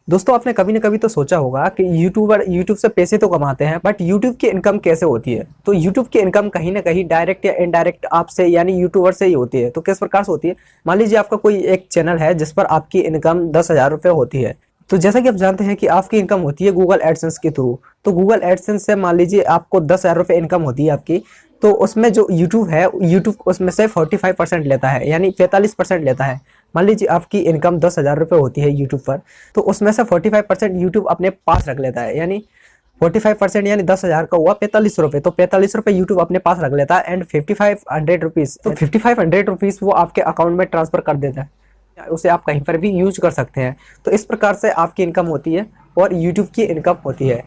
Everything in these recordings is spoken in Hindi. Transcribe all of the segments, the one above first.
दोस्तों आपने कभी न कभी तो सोचा होगा कि यूट्यूबर यूट्यूब से पैसे तो कमाते हैं, बट यूट्यूब की इनकम कैसे होती है। तो यूट्यूब की इनकम कहीं ना कहीं डायरेक्ट या इनडायरेक्ट आपसे यानी यूट्यूबर से ही होती है। तो किस प्रकार से होती है। मान लीजिए आपका कोई एक चैनल है जिस पर आपकी इनकम 10,000 रुपये होती है। तो जैसा कि आप जानते हैं कि आपकी इनकम होती है गूगल एडसेंस के थ्रू। तो गूगल एडसेंस से मान लीजिए आपको 10,000 रुपये इनकम होती है आपकी। तो उसमें जो यूट्यूब है, यूट्यूब उसमें से 45% लेता है, यानी 45% लेता है। मान लीजिए आपकी इनकम 10,000 रुपये होती है यूट्यूब पर, तो उसमें से 45% यूट्यूब अपने पास रख लेता है। यानी 45% यानी 10,000 का हुआ 45 रुपये। तो 45 रुपये यूट्यूब अपने पास रख लेता है एंड 5,500 रुपीज़, तो 5,500 रुपीज़ वो आपके अकाउंट में ट्रांसफर कर देता है। उसे आप कहीं पर भी यूज कर सकते हैं। तो इस प्रकार से आपकी इनकम होती है और यूट्यूब की इनकम होती है।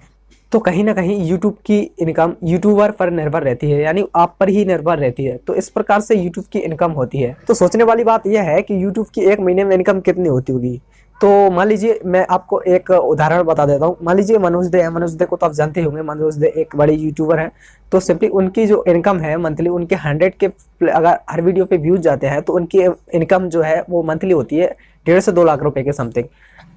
तो कहीं ना कहीं यूट्यूब की इनकम यूट्यूबर पर निर्भर रहती है, यानी आप पर ही निर्भर रहती है। तो इस प्रकार से यूट्यूब की इनकम होती है। तो सोचने वाली बात यह है कि यूट्यूब की एक महीने में इनकम कितनी होती होगी। तो मान लीजिए मैं आपको एक उदाहरण बता देता हूँ। मान लीजिए मनोज दे है, मनोज दे को तो आप जानते होंगे। मनोज दे एक बड़े यूट्यूबर हैं। तो सिंपली उनकी जो इनकम है मंथली, उनके 100 के अगर हर वीडियो पे व्यूज जाते हैं तो उनकी इनकम जो है वो मंथली होती है 1.5 से 2 लाख रुपए के समथिंग।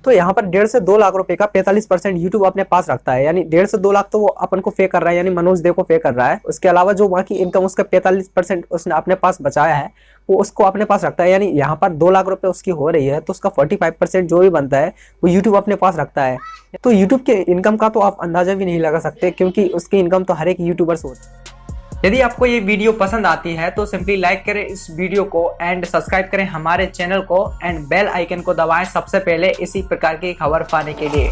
तो यहाँ पर 1.5 से 2 लाख रुपए का 45% यूट्यूब अपने पास रखता है। यानी 1.5 से 2 लाख तो वो अपन को पे कर रहा है, यानी मनोज देव को पे कर रहा है। उसके अलावा जो वहाँ की इनकम उसका 45% उसने अपने पास बचाया है, वो उसको अपने पास रखता है। यानी यहाँ पर 2 लाख रुपए उसकी हो रही है, तो उसका 45% जो भी बनता है वो यूट्यूब अपने पास रखता है। तो यूट्यूब के इनकम का तो आप अंदाजा भी नहीं लगा सकते, क्योंकि उसकी इनकम तो हर एक यूट्यूबर से होती है। यदि आपको ये वीडियो पसंद आती है तो सिंपली लाइक करें इस वीडियो को एंड सब्सक्राइब करें हमारे चैनल को एंड बेल आइकन को दबाएं सबसे पहले इसी प्रकार की खबर पाने के लिए।